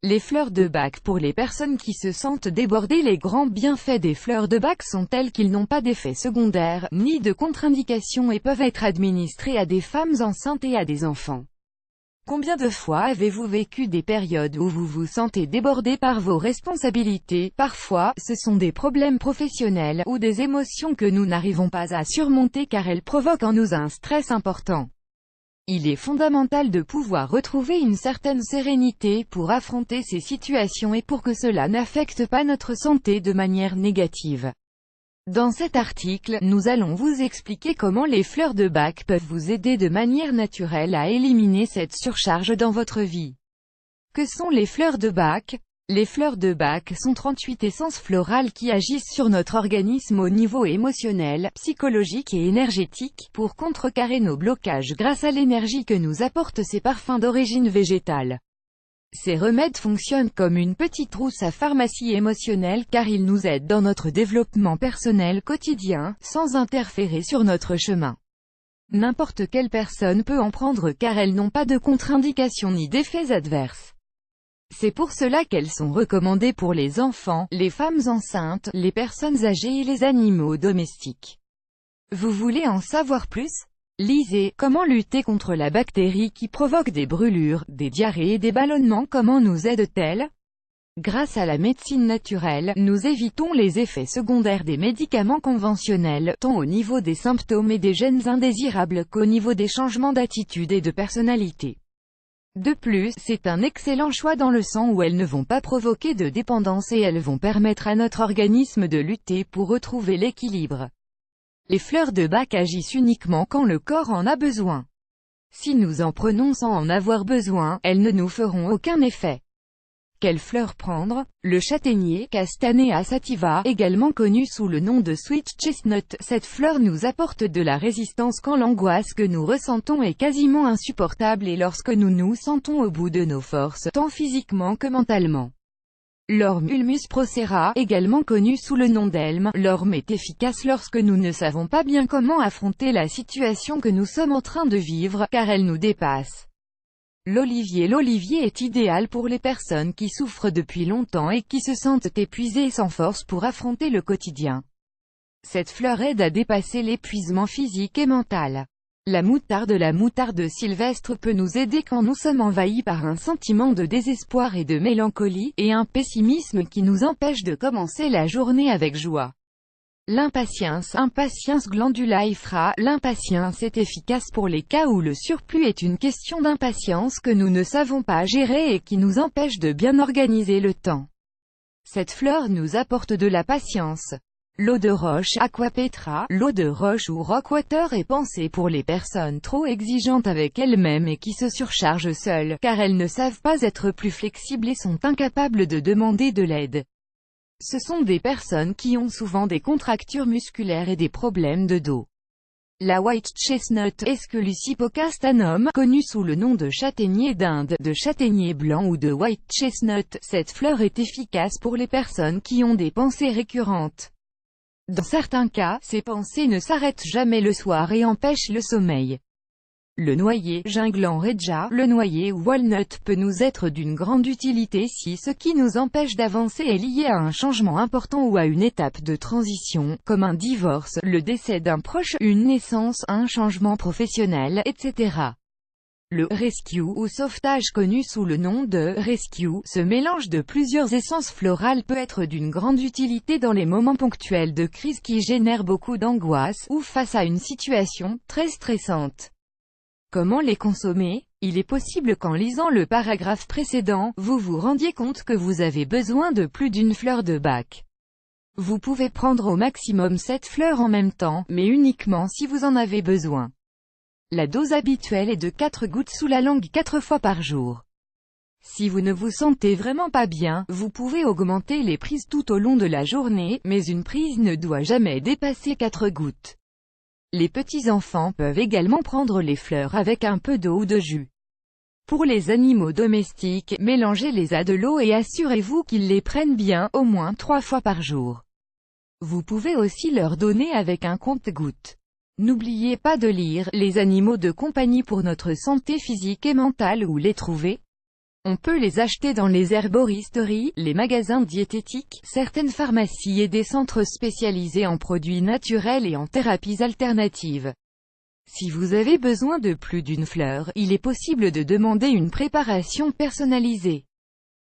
Les fleurs de bac. Pour les personnes qui se sentent débordées, les grands bienfaits des fleurs de bac sont tels qu'ils n'ont pas d'effets secondaires, ni de contre-indications et peuvent être administrés à des femmes enceintes et à des enfants. Combien de fois avez-vous vécu des périodes où vous vous sentez débordé par vos responsabilités? Parfois, ce sont des problèmes professionnels, ou des émotions que nous n'arrivons pas à surmonter car elles provoquent en nous un stress important. Il est fondamental de pouvoir retrouver une certaine sérénité pour affronter ces situations et pour que cela n'affecte pas notre santé de manière négative. Dans cet article, nous allons vous expliquer comment les fleurs de bac peuvent vous aider de manière naturelle à éliminer cette surcharge dans votre vie. Que sont les fleurs de bac? Les fleurs de bac sont 38 essences florales qui agissent sur notre organisme au niveau émotionnel, psychologique et énergétique, pour contrecarrer nos blocages grâce à l'énergie que nous apportent ces parfums d'origine végétale. Ces remèdes fonctionnent comme une petite trousse à pharmacie émotionnelle car ils nous aident dans notre développement personnel quotidien, sans interférer sur notre chemin. N'importe quelle personne peut en prendre car elles n'ont pas de contre-indications ni d'effets adverses. C'est pour cela qu'elles sont recommandées pour les enfants, les femmes enceintes, les personnes âgées et les animaux domestiques. Vous voulez en savoir plus? Lisez « Comment lutter contre la bactérie qui provoque des brûlures, des diarrhées et des ballonnements. Comment nous aide-t-elle ?» Grâce à la médecine naturelle, nous évitons les effets secondaires des médicaments conventionnels, tant au niveau des symptômes et des gènes indésirables qu'au niveau des changements d'attitude et de personnalité. De plus, c'est un excellent choix dans le sens où elles ne vont pas provoquer de dépendance et elles vont permettre à notre organisme de lutter pour retrouver l'équilibre. Les fleurs de bac agissent uniquement quand le corps en a besoin. Si nous en prenons sans en avoir besoin, elles ne nous feront aucun effet. Quelle fleur prendre? Le châtaignier, Castanea sativa, également connu sous le nom de sweet chestnut. Cette fleur nous apporte de la résistance quand l'angoisse que nous ressentons est quasiment insupportable et lorsque nous nous sentons au bout de nos forces, tant physiquement que mentalement. L'orme Ulmus procera, également connu sous le nom d'elme, l'orme est efficace lorsque nous ne savons pas bien comment affronter la situation que nous sommes en train de vivre, car elle nous dépasse. L'olivier est idéal pour les personnes qui souffrent depuis longtemps et qui se sentent épuisées et sans force pour affronter le quotidien. Cette fleur aide à dépasser l'épuisement physique et mental. La moutarde sylvestre peut nous aider quand nous sommes envahis par un sentiment de désespoir et de mélancolie, et un pessimisme qui nous empêche de commencer la journée avec joie. L'impatience glandulaifera. L'impatience est efficace pour les cas où le surplus est une question d'impatience que nous ne savons pas gérer et qui nous empêche de bien organiser le temps. Cette fleur nous apporte de la patience. L'eau de roche Aquapetra, l'eau de roche ou rockwater est pensée pour les personnes trop exigeantes avec elles-mêmes et qui se surchargent seules, car elles ne savent pas être plus flexibles et sont incapables de demander de l'aide. Ce sont des personnes qui ont souvent des contractures musculaires et des problèmes de dos. La white chestnut, Aesculus hippocastanum, connue sous le nom de châtaignier d'Inde, de châtaignier blanc ou de white chestnut, cette fleur est efficace pour les personnes qui ont des pensées récurrentes. Dans certains cas, ces pensées ne s'arrêtent jamais le soir et empêchent le sommeil. Le noyer, Ginglan regia, le noyer ou walnut peut nous être d'une grande utilité si ce qui nous empêche d'avancer est lié à un changement important ou à une étape de transition, comme un divorce, le décès d'un proche, une naissance, un changement professionnel, etc. Le rescue ou sauvetage connu sous le nom de rescue, ce mélange de plusieurs essences florales peut être d'une grande utilité dans les moments ponctuels de crise qui génèrent beaucoup d'angoisse, ou face à une situation très stressante. Comment les consommer? Il est possible qu'en lisant le paragraphe précédent, vous vous rendiez compte que vous avez besoin de plus d'une fleur de bac. Vous pouvez prendre au maximum 7 fleurs en même temps, mais uniquement si vous en avez besoin. La dose habituelle est de 4 gouttes sous la langue 4 fois par jour. Si vous ne vous sentez vraiment pas bien, vous pouvez augmenter les prises tout au long de la journée, mais une prise ne doit jamais dépasser 4 gouttes. Les petits-enfants peuvent également prendre les fleurs avec un peu d'eau ou de jus. Pour les animaux domestiques, mélangez-les à de l'eau et assurez-vous qu'ils les prennent bien, au moins 3 fois par jour. Vous pouvez aussi leur donner avec un compte-gouttes. N'oubliez pas de lire « Les animaux de compagnie pour notre santé physique et mentale » où les trouver. On peut les acheter dans les herboristeries, les magasins diététiques, certaines pharmacies et des centres spécialisés en produits naturels et en thérapies alternatives. Si vous avez besoin de plus d'une fleur, il est possible de demander une préparation personnalisée.